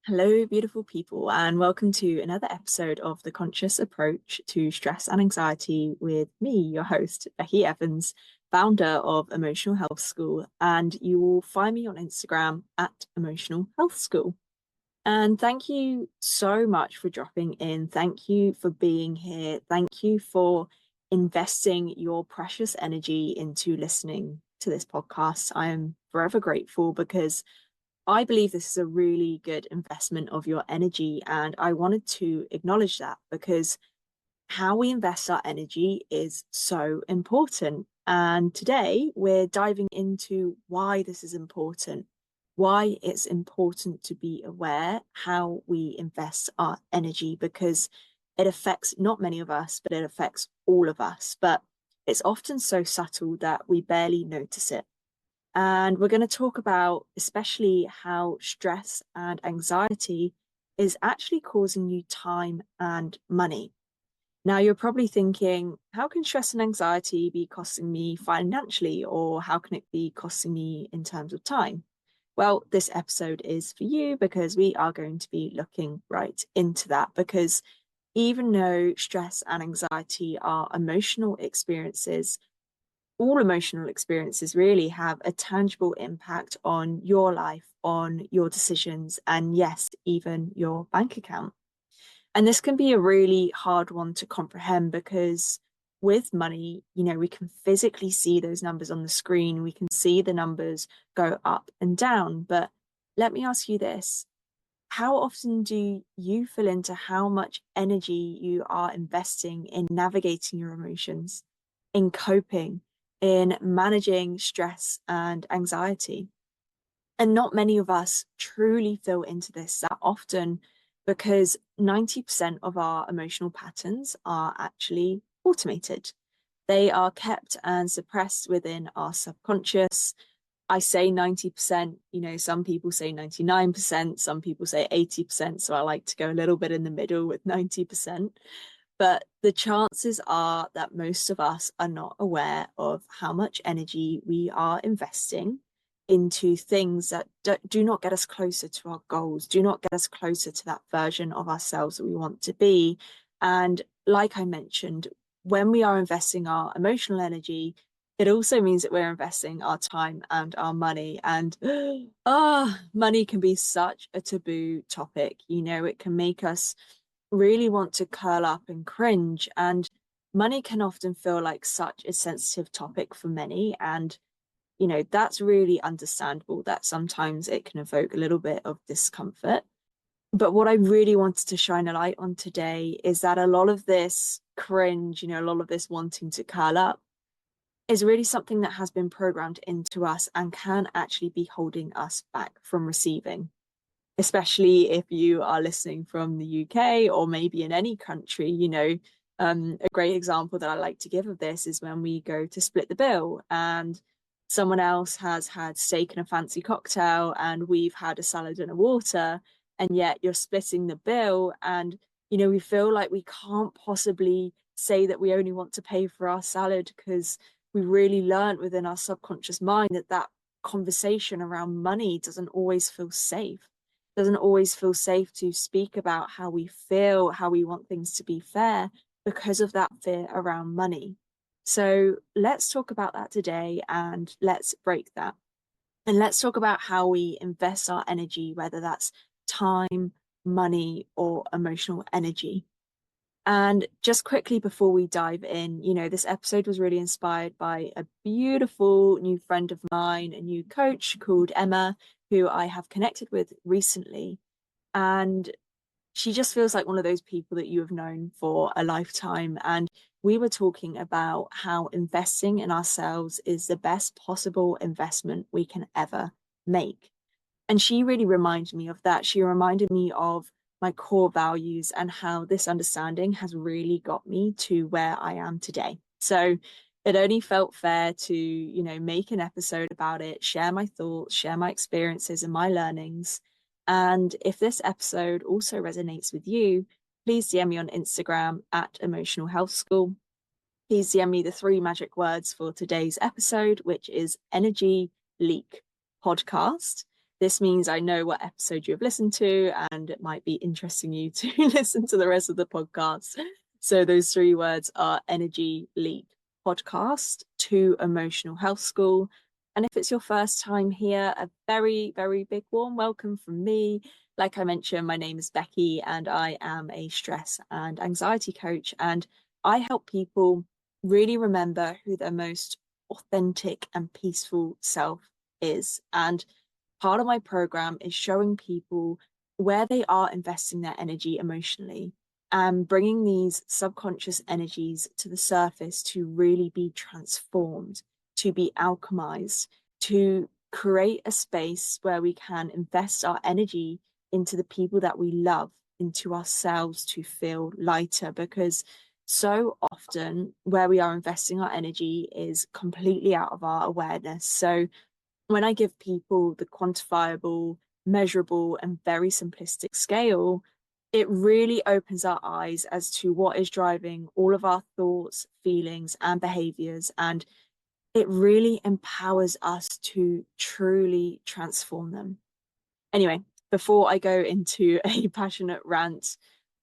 Hello, beautiful people, and welcome to another episode of The Conscious Approach to Stress and Anxiety with me, your host, Becky Evans, founder of Emotional Health School. And you will find me on Instagram at Emotional Health School. And thank you so much for dropping in. Thank you for being here. Thank you for investing your precious energy into listening to this podcast. I am forever grateful because I believe this is a really good investment of your energy. And I wanted to acknowledge that because how we invest our energy is so important. And today we're diving into why this is important, why it's important to be aware how we invest our energy, because it affects not many of us, but it affects all of us. But it's often so subtle that we barely notice it. And we're going to talk about especially how stress and anxiety is actually causing you time and money. Now, you're probably thinking, how can stress and anxiety be costing me financially, or how can it be costing me in terms of time? Well, this episode is for you because we are going to be looking right into that. Because even though stress and anxiety are emotional experiences, all emotional experiences really have a tangible impact on your life, on your decisions, and yes, even your bank account. And this can be a really hard one to comprehend because with money, we can physically see those numbers on the screen. We can see the numbers go up and down. But let me ask you this. How often do you feel into how much energy you are investing in navigating your emotions, in coping, in managing stress and anxiety? And not many of us truly feel into this that often because 90% of our emotional patterns are actually automated. They are kept and suppressed within our subconscious. I say 90%, some people say 99%, some people say 80%. So I like to go a little bit in the middle with 90%. But the chances are that most of us are not aware of how much energy we are investing into things that do not get us closer to our goals, do not get us closer to that version of ourselves that we want to be. And like I mentioned, when we are investing our emotional energy, it also means that we're investing our time and our money. And money can be such a taboo topic. It can make us really want to curl up and cringe. And money can often feel like such a sensitive topic for many. And that's really understandable that sometimes it can evoke a little bit of discomfort. But what I really wanted to shine a light on today is that a lot of this cringe, a lot of this wanting to curl up is really something that has been programmed into us and can actually be holding us back from receiving, especially if you are listening from the UK or maybe in any country. A great example that I like to give of this is when we go to split the bill and someone else has had steak and a fancy cocktail and we've had a salad and a water, and yet you're splitting the bill and we feel like we can't possibly say that we only want to pay for our salad because we really learned within our subconscious mind that conversation around money doesn't always feel safe, doesn't always feel safe to speak about how we feel, how we want things to be fair because of that fear around money. So let's talk about that today and let's break that. And let's talk about how we invest our energy, whether that's time, money, or emotional energy. And just quickly before we dive in, this episode was really inspired by a beautiful new friend of mine, a new coach called Emma, who I have connected with recently. And she just feels like one of those people that you have known for a lifetime. And we were talking about how investing in ourselves is the best possible investment we can ever make. And she really reminded me of that. She reminded me of my core values and how this understanding has really got me to where I am today. So it only felt fair to, make an episode about it, share my thoughts, share my experiences and my learnings. And if this episode also resonates with you, please DM me on Instagram at Emotional Health School. Please DM me the 3 magic words for today's episode, which is Energy Leak Podcast. This means I know what episode you have listened to, and it might be interesting you to listen to the rest of the podcast. So those three words are Energy Leak Podcast to Emotional Health School. And if it's your first time here, a very, very big warm welcome from me. Like I mentioned, my name is Becky and I am a stress and anxiety coach. And I help people really remember who their most authentic and peaceful self is. And part of my program is showing people where they are investing their energy emotionally and bringing these subconscious energies to the surface to really be transformed, to be alchemized, to create a space where we can invest our energy into the people that we love, into ourselves to feel lighter. Because so often where we are investing our energy is completely out of our awareness. So when I give people the quantifiable, measurable, and very simplistic scale, it really opens our eyes as to what is driving all of our thoughts, feelings, and behaviors. And it really empowers us to truly transform them. Anyway, before I go into a passionate rant,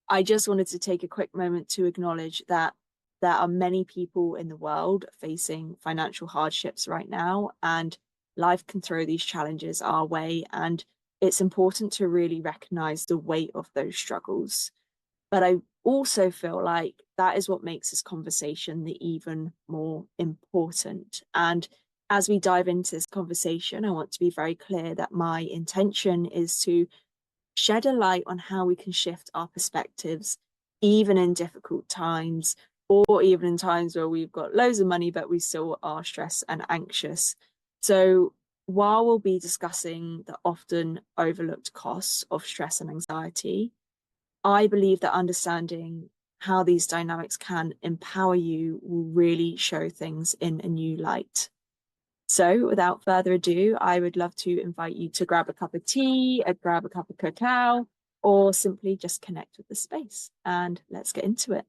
I just wanted to take a quick moment to acknowledge that there are many people in the world facing financial hardships right now, and life can throw these challenges our way. And it's important to really recognize the weight of those struggles. But I also feel like that is what makes this conversation the even more important. And as we dive into this conversation, I want to be very clear that my intention is to shed a light on how we can shift our perspectives, even in difficult times, or even in times where we've got loads of money, but we still are stressed and anxious. So while we'll be discussing the often overlooked costs of stress and anxiety, I believe that understanding how these dynamics can empower you will really show things in a new light. So without further ado, I would love to invite you to grab a cup of tea, grab a cup of cacao, or simply just connect with the space, and let's get into it.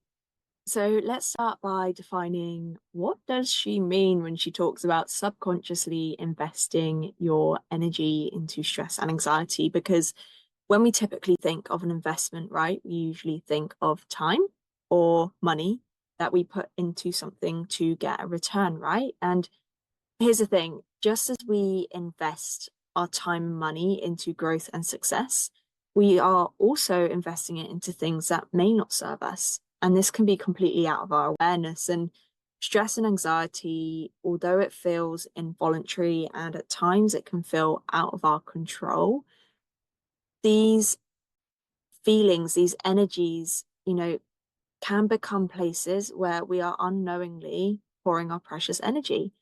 So let's start by defining, what does she mean when she talks about subconsciously investing your energy into stress and anxiety? Because when we typically think of an investment, right, we usually think of time or money that we put into something to get a return, right? And here's the thing, just as we invest our time and money into growth and success, we are also investing it into things that may not serve us. And this can be completely out of our awareness. And stress and anxiety, although it feels involuntary and at times it can feel out of our control, these feelings, these energies, can become places where we are unknowingly pouring our precious energy.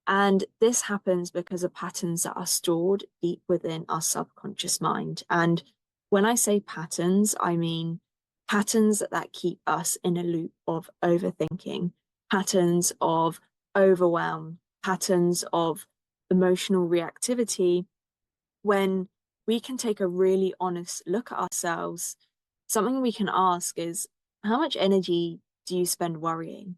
And this happens because of patterns that are stored deep within our subconscious mind. And when I say patterns, I mean patterns that keep us in a loop of overthinking, patterns of overwhelm, patterns of emotional reactivity. When we can take a really honest look at ourselves, something we can ask is, how much energy do you spend worrying?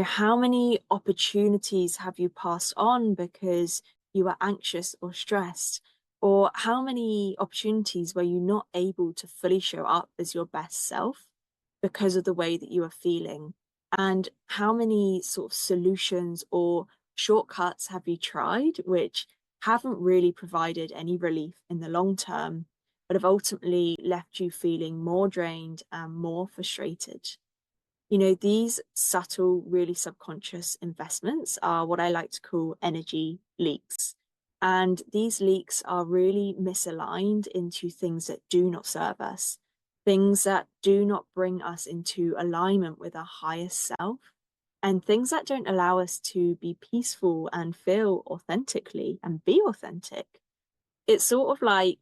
How many opportunities have you passed on because you were anxious or stressed? Or how many opportunities were you not able to fully show up as your best self because of the way that you are feeling? And how many sort of solutions or shortcuts have you tried, which haven't really provided any relief in the long term, but have ultimately left you feeling more drained and more frustrated? These subtle, really subconscious investments are what I like to call energy leaks. And these leaks are really misaligned into things that do not serve us, things that do not bring us into alignment with our highest self, and things that don't allow us to be peaceful and feel authentically and be authentic. It's sort of like,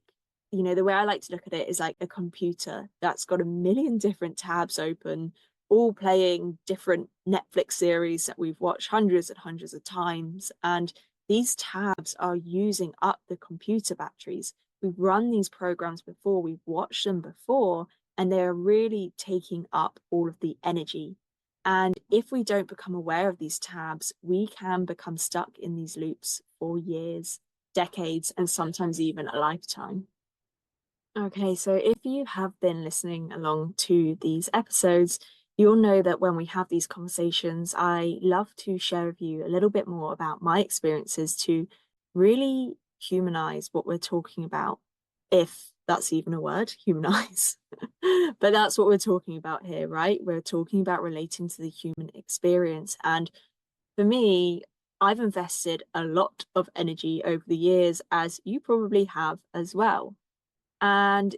the way I like to look at it is like a computer that's got a million different tabs open, all playing different Netflix series that we've watched hundreds and hundreds of times. And these tabs are using up the computer batteries. We've run these programs before, we've watched them before, and they're really taking up all of the energy. And if we don't become aware of these tabs, we can become stuck in these loops for years decades, and sometimes even a lifetime. Okay, so if you have been listening along to these episodes, you'll know that when we have these conversations, I love to share with you a little bit more about my experiences to really humanize what we're talking about, if that's even a word, humanize. But that's what we're talking about here, right? We're talking about relating to the human experience. And for me, I've invested a lot of energy over the years, as you probably have as well. And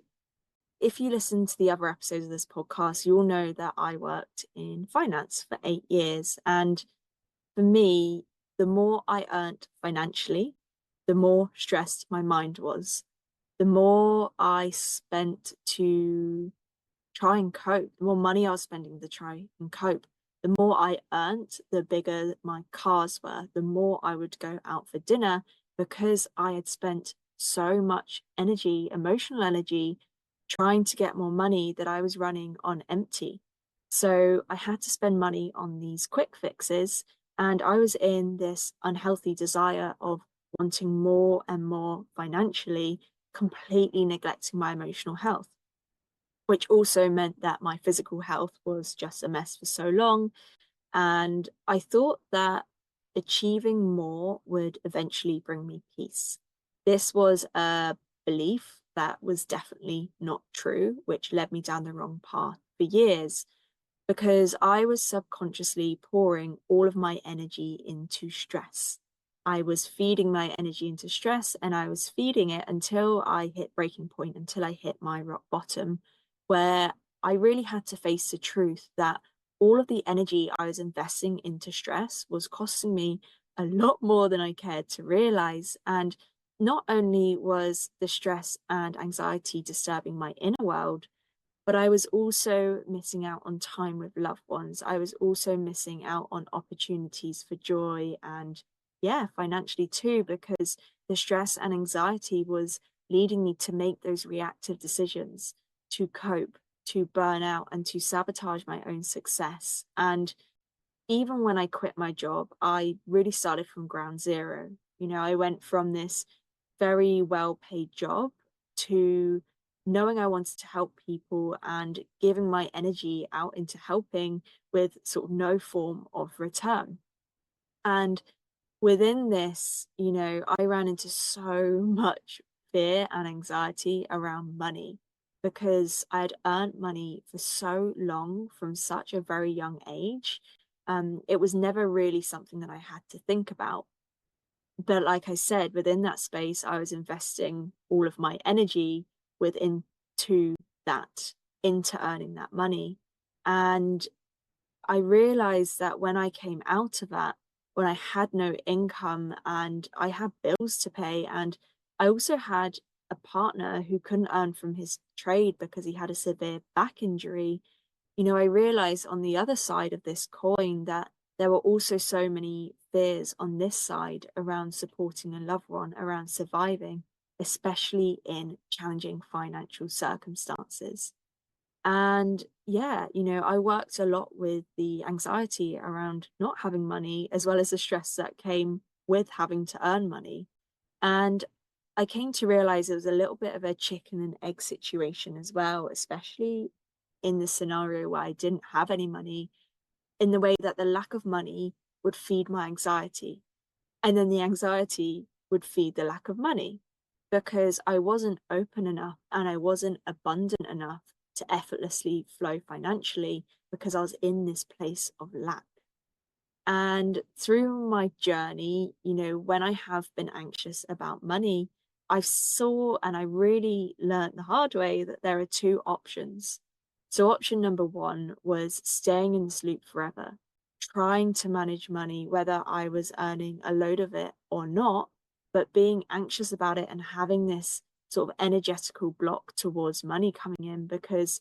if you listen to the other episodes of this podcast, you'll know that I worked in finance for 8 years. And for me, the more I earned financially, the more stressed my mind was. The more I spent to try and cope, the more money I was spending to try and cope. The more I earned, the bigger my cars were, the more I would go out for dinner, because I had spent so much energy, emotional energy, trying to get more money, that I was running on empty. So I had to spend money on these quick fixes, and I was in this unhealthy desire of wanting more and more financially, completely neglecting my emotional health, which also meant that my physical health was just a mess for so long. And I thought that achieving more would eventually bring me peace. This was a belief that was definitely not true, which led me down the wrong path for years, because I was subconsciously pouring all of my energy into stress. I was feeding my energy into stress, and I was feeding it until I hit breaking point, until I hit my rock bottom, where I really had to face the truth that all of the energy I was investing into stress was costing me a lot more than I cared to realize. And not only was the stress and anxiety disturbing my inner world, but I was also missing out on time with loved ones. I was also missing out on opportunities for joy and, yeah, financially too, because the stress and anxiety was leading me to make those reactive decisions, to cope, to burn out, and to sabotage my own success. And even when I quit my job, I really started from ground zero. I went from this very well paid job to knowing I wanted to help people and giving my energy out into helping with sort of no form of return. And within this, I ran into so much fear and anxiety around money, because I had earned money for so long from such a very young age. It was never really something that I had to think about. But like I said, within that space, I was investing all of my energy within to that, into earning that money. And I realized that when I came out of that, when I had no income and I had bills to pay, and I also had a partner who couldn't earn from his trade because he had a severe back injury, I realized on the other side of this coin that there were also so many fears on this side around supporting a loved one, around surviving, especially in challenging financial circumstances. And yeah, I worked a lot with the anxiety around not having money, as well as the stress that came with having to earn money. And I came to realize it was a little bit of a chicken and egg situation as well, especially in the scenario where I didn't have any money, in the way that the lack of money would feed my anxiety. And then the anxiety would feed the lack of money, because I wasn't open enough and I wasn't abundant enough to effortlessly flow financially, because I was in this place of lack. And through my journey, when I have been anxious about money, I saw and I really learned the hard way that there are two options. So option number one was staying in this loop forever, trying to manage money, whether I was earning a load of it or not, but being anxious about it and having this sort of energetical block towards money coming in, because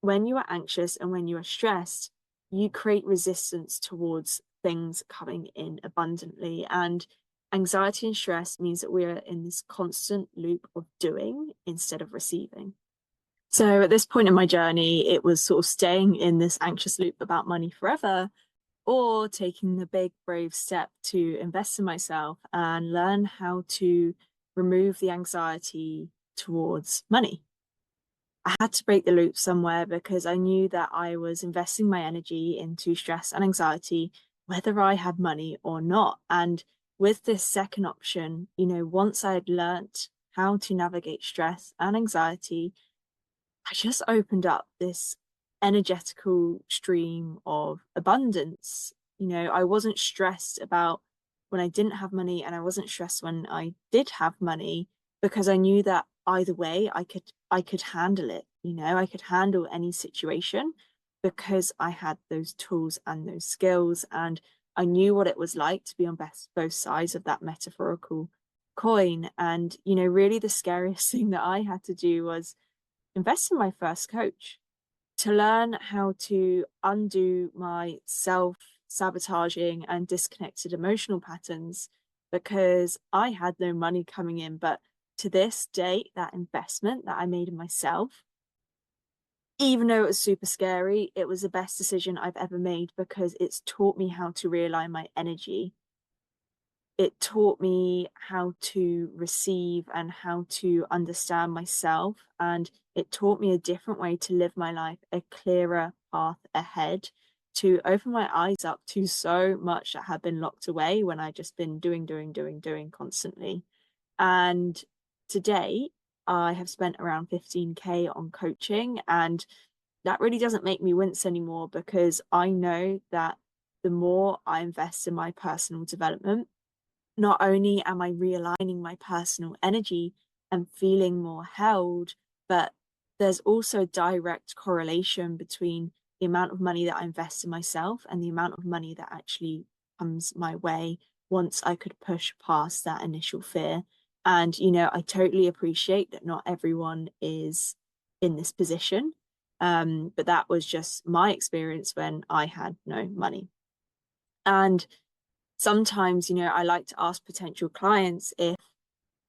when you are anxious and when you are stressed, you create resistance towards things coming in abundantly. And anxiety and stress means that we are in this constant loop of doing instead of receiving. So at this point in my journey, it was sort of staying in this anxious loop about money forever, or taking the big, brave step to invest in myself and learn how to remove the anxiety towards money. I had to break the loop somewhere because I knew that I was investing my energy into stress and anxiety, whether I had money or not. And with this second option, once I had learnt how to navigate stress and anxiety, I just opened up this energetical stream of abundance. I wasn't stressed about when I didn't have money, and I wasn't stressed when I did have money, because I knew that either way I could handle it. I could handle any situation because I had those tools and those skills, and I knew what it was like to be on both sides of that metaphorical coin. And really the scariest thing that I had to do was invest in my first coach to learn how to undo my self-sabotaging and disconnected emotional patterns, because I had no money coming in. But to this date, that investment that I made in myself, even though it was super scary, it was the best decision I've ever made, because it's taught me how to realign my energy. It taught me how to receive and how to understand myself. And it taught me a different way to live my life, a clearer path ahead, to open my eyes up to so much that had been locked away when I just been doing constantly. And today I have spent around 15K on coaching, and that really doesn't make me wince anymore, because I know that the more I invest in my personal development, not only am I realigning my personal energy and feeling more held, but there's also a direct correlation between the amount of money that I invest in myself and the amount of money that actually comes my way once I could push past that initial fear. And, I totally appreciate that not everyone is in this position. But that was just my experience when I had no money. And sometimes, I like to ask potential clients if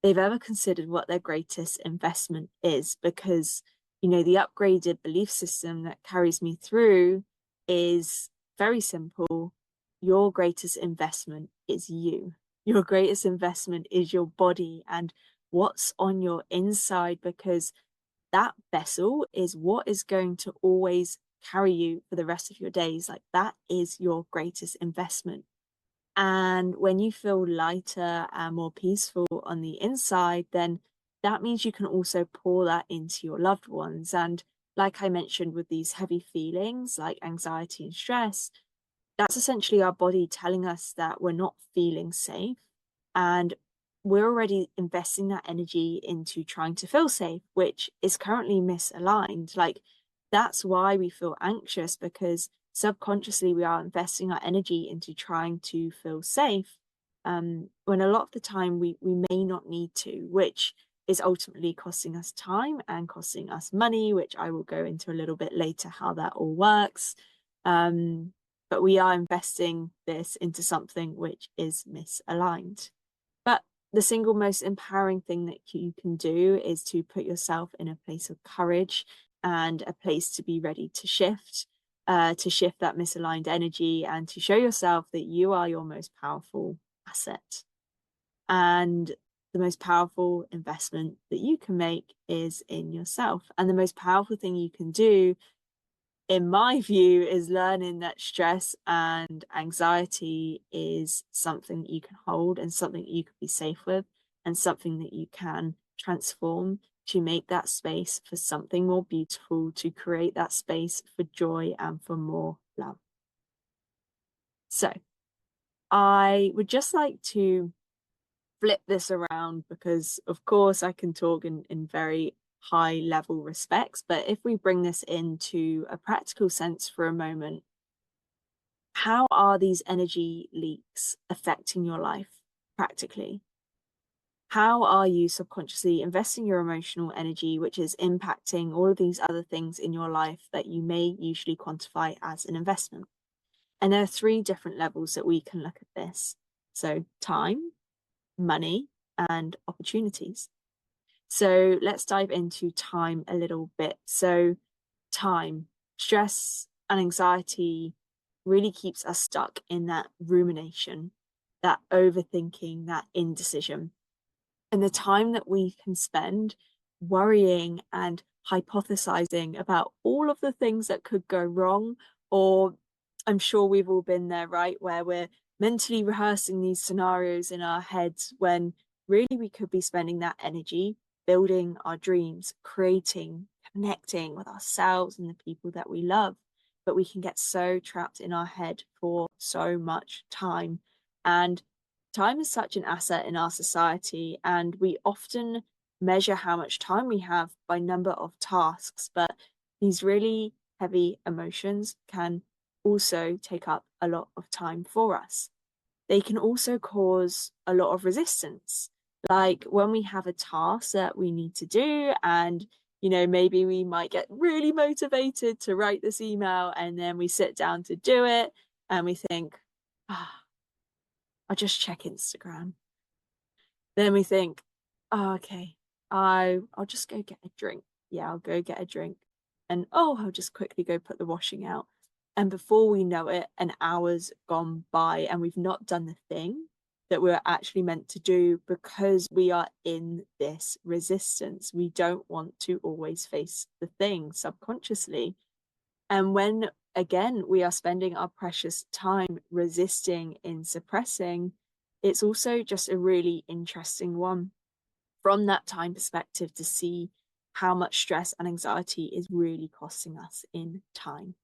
they've ever considered what their greatest investment is, because, the upgraded belief system that carries me through is very simple. Your greatest investment is you. Your greatest investment is your body and what's on your inside, because that vessel is what is going to always carry you for the rest of your days. Like, that is your greatest investment. And when you feel lighter and more peaceful on the inside, then that means you can also pour that into your loved ones. And like I mentioned, with these heavy feelings like anxiety and stress, that's essentially our body telling us that we're not feeling safe. And we're already investing that energy into trying to feel safe, which is currently misaligned. Like, that's why we feel anxious, because subconsciously we are investing our energy into trying to feel safe, when a lot of the time we may not need to, which is ultimately costing us time and costing us money, which I will go into a little bit later how that all works. But we are investing this into something which is misaligned. But the single most empowering thing that you can do is to put yourself in a place of courage and a place to be ready to shift that misaligned energy, and to show yourself that you are your most powerful asset. And the most powerful investment that you can make is in yourself. And the most powerful thing you can do, in my view, is learning that stress and anxiety is something that you can hold, and something that you can be safe with, and something that you can transform to make that space for something more beautiful, to create that space for joy and for more love. So I would just like to flip this around, because of course I can talk in very high level respects, but if we bring this into a practical sense for a moment, how are these energy leaks affecting your life practically? How are you subconsciously investing your emotional energy, which is impacting all of these other things in your life that you may usually quantify as an investment? And there are 3 different levels that we can look at this. So time, money, and opportunities. So let's dive into time a little bit. So time, stress and anxiety really keeps us stuck in that rumination, that overthinking, that indecision. And the time that we can spend worrying and hypothesizing about all of the things that could go wrong, or I'm sure we've all been there, right? Where we're mentally rehearsing these scenarios in our heads when really we could be spending that energy building our dreams, creating, connecting with ourselves and the people that we love. But we can get so trapped in our head for so much time. And time is such an asset in our society, and we often measure how much time we have by number of tasks, but these really heavy emotions can also take up a lot of time for us. They can also cause a lot of resistance. Like when we have a task that we need to do, and maybe we might get really motivated to write this email, and then we sit down to do it, and we think, ah, I'll just check Instagram. Then we think, oh, okay, I'll just go get a drink. Yeah, I'll go get a drink. And I'll just quickly go put the washing out. And before we know it, an hour's gone by and we've not done the thing that we're actually meant to do because we are in this resistance. We don't want to always face the thing subconsciously. And when, again, we are spending our precious time resisting in suppressing, it's also just a really interesting one from that time perspective to see how much stress and anxiety is really costing us in time.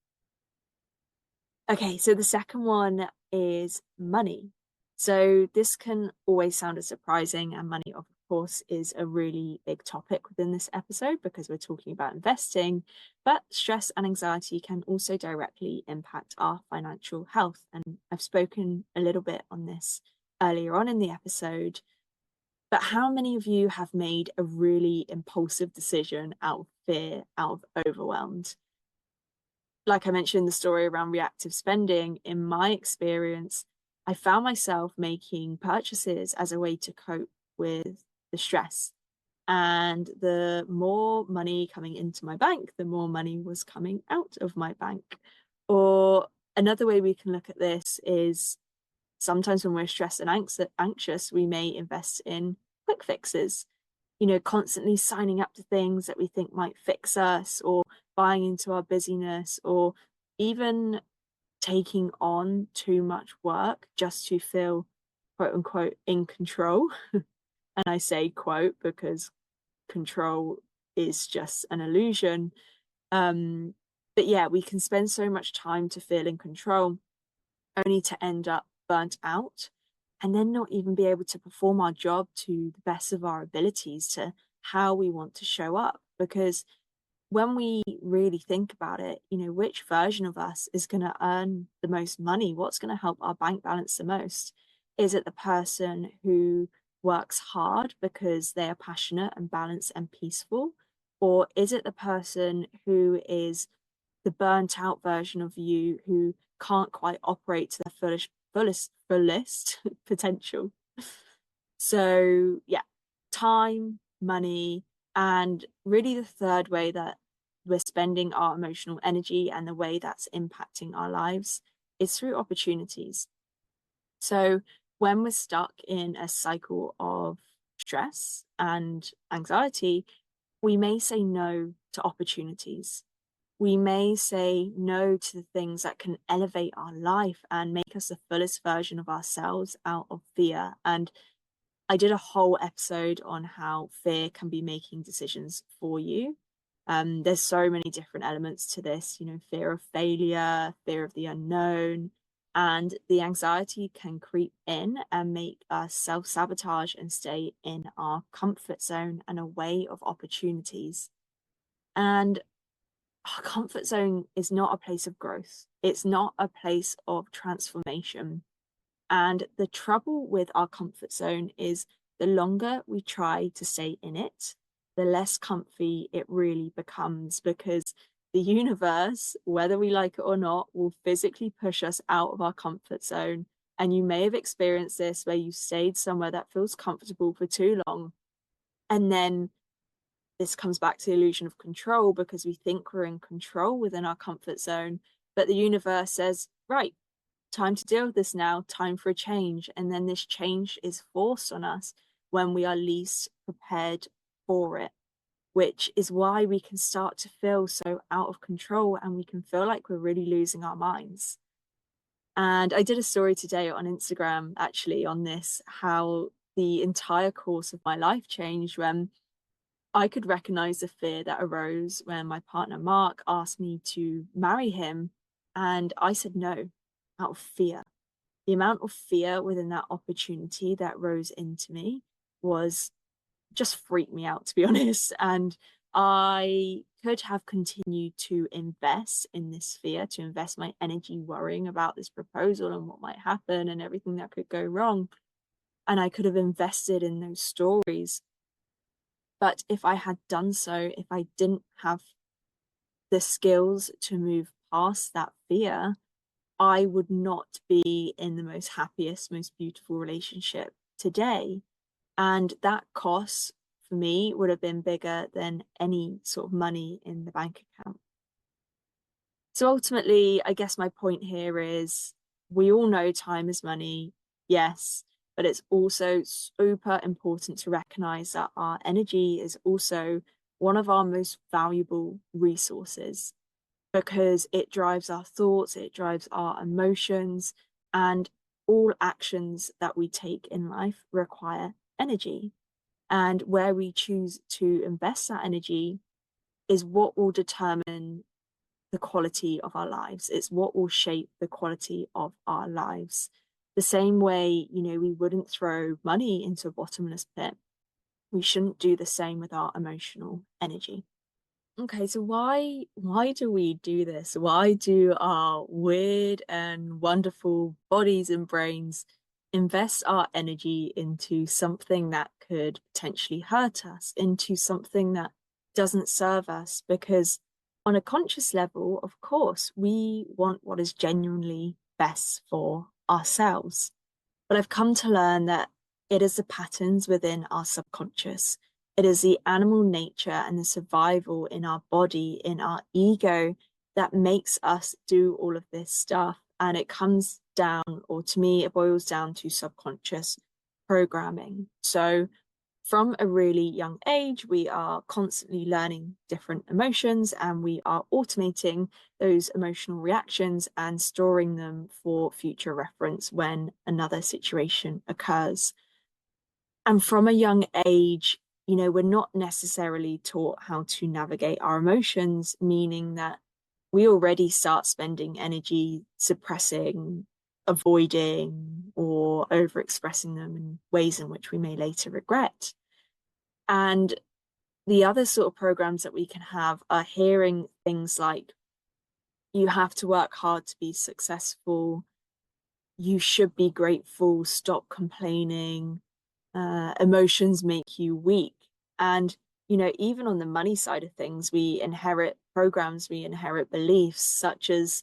Okay, so the second one is money. So this can always sound as surprising, and money, of course, is a really big topic within this episode because we're talking about investing, but stress and anxiety can also directly impact our financial health. And I've spoken a little bit on this earlier on in the episode, but how many of you have made a really impulsive decision out of fear, out of overwhelmed? Like I mentioned, the story around reactive spending, in my experience, I found myself making purchases as a way to cope with the stress. And the more money coming into my bank, the more money was coming out of my bank. Or another way we can look at this is sometimes when we're stressed and anxious, we may invest in quick fixes, constantly signing up to things that we think might fix us, or buying into our busyness, or even taking on too much work just to feel quote unquote in control. And I say quote because control is just an illusion. But yeah, we can spend so much time to feel in control only to end up burnt out and then not even be able to perform our job to the best of our abilities, to how we want to show up. Because when we really think about it, which version of us is going to earn the most money? What's going to help our bank balance the most? Is it the person who works hard because they are passionate and balanced and peaceful? Or is it the person who is the burnt out version of you who can't quite operate to their fullest potential? So yeah, time, money, and really the third way that we're spending our emotional energy and the way that's impacting our lives is through opportunities. So when we're stuck in a cycle of stress and anxiety, we may say no to opportunities. We may say no to the things that can elevate our life and make us the fullest version of ourselves out of fear. And I did a whole episode on how fear can be making decisions for you. There's so many different elements to this, fear of failure, fear of the unknown, and the anxiety can creep in and make us self-sabotage and stay in our comfort zone and away of opportunities. And our comfort zone is not a place of growth. It's not a place of transformation. And the trouble with our comfort zone is the longer we try to stay in it, the less comfy it really becomes, because the universe, whether we like it or not, will physically push us out of our comfort zone. And you may have experienced this where you stayed somewhere that feels comfortable for too long. And then this comes back to the illusion of control, because we think we're in control within our comfort zone. But the universe says, right, time to deal with this now, time for a change. And then this change is forced on us when we are least prepared for it, which is why we can start to feel so out of control and we can feel like we're really losing our minds. And I did a story today on Instagram actually on this, how the entire course of my life changed when I could recognize the fear that arose when my partner Mark asked me to marry him. And I said no out of fear. The amount of fear within that opportunity that rose into me was just freaked me out, to be honest. And I could have continued to invest in this fear, to invest my energy worrying about this proposal and what might happen and everything that could go wrong. And I could have invested in those stories. But if I had done so, if I didn't have the skills to move past that fear, I would not be in the most happiest, most beautiful relationship today. And that cost for me would have been bigger than any sort of money in the bank account. So ultimately, I guess my point here is we all know time is money, yes, but it's also super important to recognize that our energy is also one of our most valuable resources because it drives our thoughts, it drives our emotions, and all actions that we take in life require energy. And where we choose to invest that energy is what will determine the quality of our lives. It's what will shape the quality of our lives. The same way, we wouldn't throw money into a bottomless pit. We shouldn't do the same with our emotional energy. Okay, so why do we do this? Why do our weird and wonderful bodies and brains invest our energy into something that could potentially hurt us, into something that doesn't serve us? Because on a conscious level, of course, we want what is genuinely best for ourselves. But I've come to learn that it is the patterns within our subconscious. It is the animal nature and the survival in our body, in our ego, that makes us do all of this stuff. And it comes down, or to me, it boils down to subconscious programming. So from a really young age, we are constantly learning different emotions and we are automating those emotional reactions and storing them for future reference when another situation occurs. And from a young age, we're not necessarily taught how to navigate our emotions, meaning that we already start spending energy suppressing, avoiding, or overexpressing them in ways in which we may later regret. And the other sort of programs that we can have are hearing things like, you have to work hard to be successful, you should be grateful, stop complaining, emotions make you weak. And, even on the money side of things, we inherit programs, we inherit beliefs such as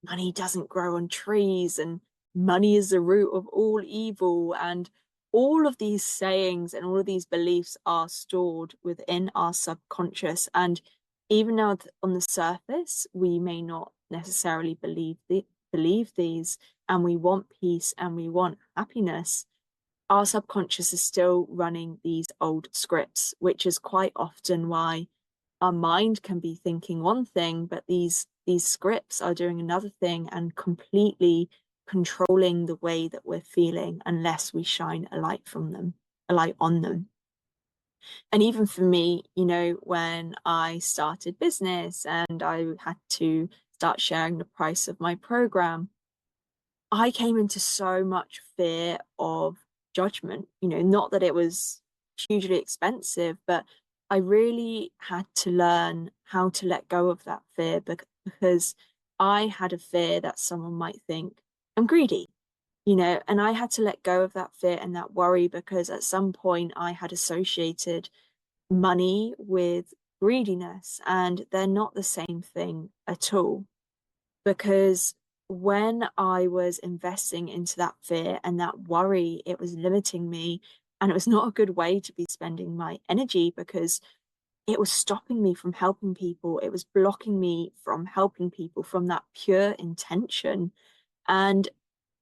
money doesn't grow on trees and money is the root of all evil. And all of these sayings and all of these beliefs are stored within our subconscious. And even though on the surface, we may not necessarily believe these, and we want peace and we want happiness, our subconscious is still running these old scripts, which is quite often why our mind can be thinking one thing, but these scripts are doing another thing and completely controlling the way that we're feeling unless we shine a light on them. And even for me, when I started business and I had to start sharing the price of my program, I came into so much fear of judgment, not that it was hugely expensive, but I really had to learn how to let go of that fear because I had a fear that someone might think I'm greedy, and I had to let go of that fear and that worry because at some point I had associated money with greediness, and they're not the same thing at all. Because when I was investing into that fear and that worry, it was limiting me. And it was not a good way to be spending my energy because it was stopping me from helping people. It was blocking me from helping people from that pure intention. And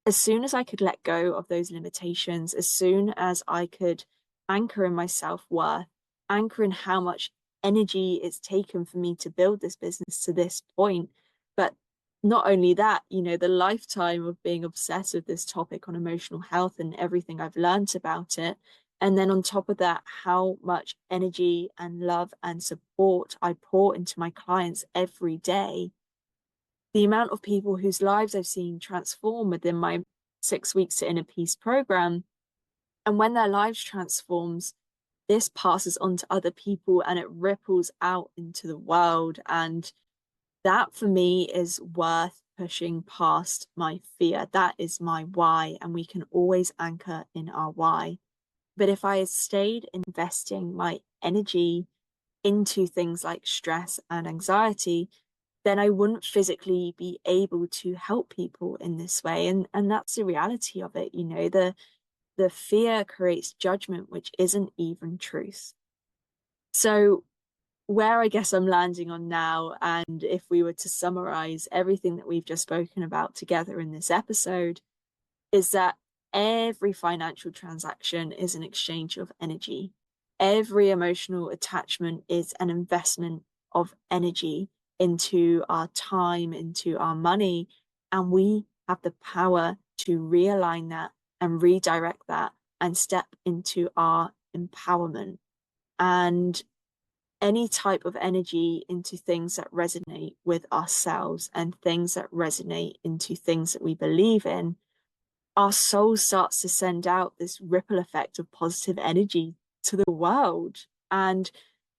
as soon as I could let go of those limitations, as soon as I could anchor in my self-worth, anchor in how much energy it's taken for me to build this business to this point, but not only that, the lifetime of being obsessed with this topic on emotional health and everything I've learned about it. And then on top of that, how much energy and love and support I pour into my clients every day. The amount of people whose lives I've seen transform within my 6 weeks to Inner Peace program. And when their lives transforms, this passes on to other people and it ripples out into the world. And that for me is worth pushing past my fear. That is my why. And we can always anchor in our why. But if I had stayed investing my energy into things like stress and anxiety, then I wouldn't physically be able to help people in this way. And that's the reality of it. The fear creates judgment, which isn't even truth. So where I guess I'm landing on now, and if we were to summarize everything that we've just spoken about together in this episode, is that every financial transaction is an exchange of energy. Every emotional attachment is an investment of energy into our time, into our money, and we have the power to realign that and redirect that and step into our empowerment. And any type of energy into things that resonate with ourselves and things that resonate into things that we believe in, our soul starts to send out this ripple effect of positive energy to the world, and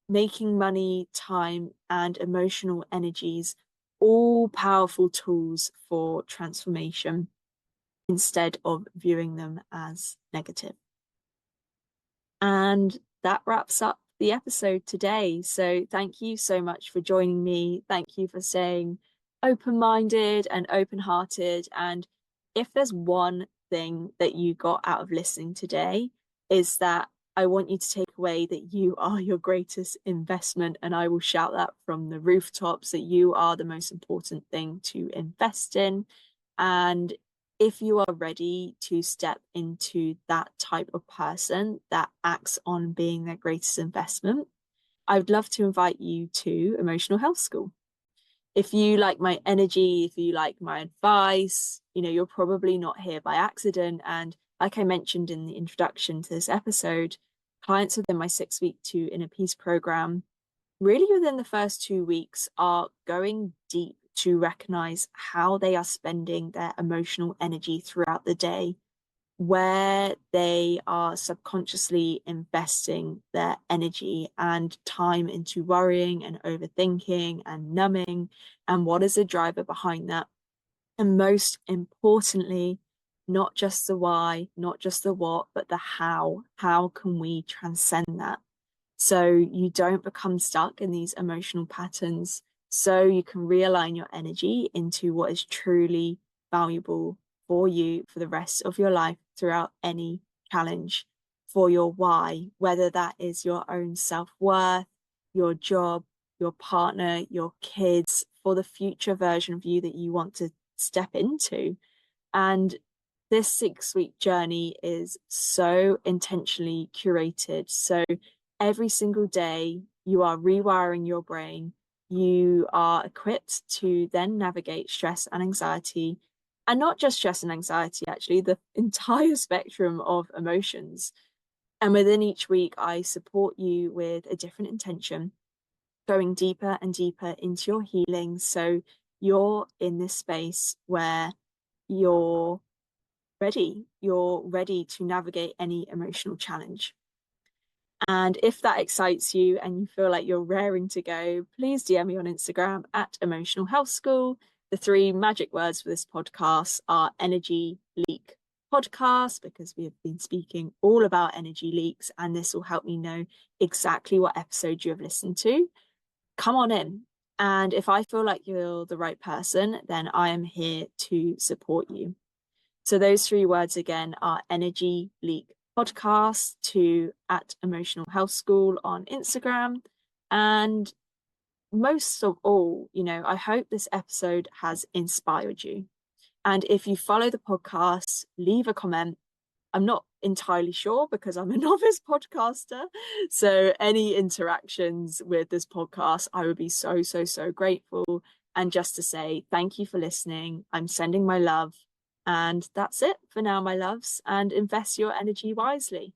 making money, time, and emotional energies all powerful tools for transformation instead of viewing them as negative. And that wraps up the episode today. So thank you so much for joining me. Thank you for staying open-minded and open-hearted. And if there's one thing that you got out of listening today, is that I want you to take away that you are your greatest investment. And I will shout that from the rooftops, that you are the most important thing to invest in. And if you are ready to step into that type of person that acts on being their greatest investment, I would love to invite you to Emotional Health School. If you like my energy, if you like my advice, you're probably not here by accident. And like I mentioned in the introduction to this episode, clients within my 6-week to Inner Peace program, really within the first 2 weeks, are going deep to recognize how they are spending their emotional energy throughout the day, where they are subconsciously investing their energy and time into worrying and overthinking and numbing, and what is the driver behind that. And most importantly, not just the why, not just the what, but the how. How can we transcend that? So you don't become stuck in these emotional patterns, so you can realign your energy into what is truly valuable for you for the rest of your life throughout any challenge, for your why, whether that is your own self-worth, your job, your partner, your kids, for the future version of you that you want to step into. And this 6-week journey is so intentionally curated. So every single day you are rewiring your brain. You are equipped to then navigate stress and anxiety, and not just stress and anxiety, actually, the entire spectrum of emotions. And within each week, I support you with a different intention, going deeper and deeper into your healing. So you're in this space where you're ready to navigate any emotional challenge. And if that excites you and you feel like you're raring to go, please DM me on Instagram at Emotional Health School. The 3 magic words for this podcast are Energy Leak Podcast, because we have been speaking all about energy leaks, and this will help me know exactly what episode you have listened to. Come on in. And if I feel like you're the right person, then I am here to support you. So those 3 words again are Energy Leak Podcast, to at Emotional Health School on Instagram. And most of all, I hope this episode has inspired you. And if you follow the podcast, leave a comment. I'm not entirely sure because I'm a novice podcaster. So any interactions with this podcast, I would be so, so, so grateful. And just to say thank you for listening. I'm sending my love. And that's it for now, my loves. And invest your energy wisely.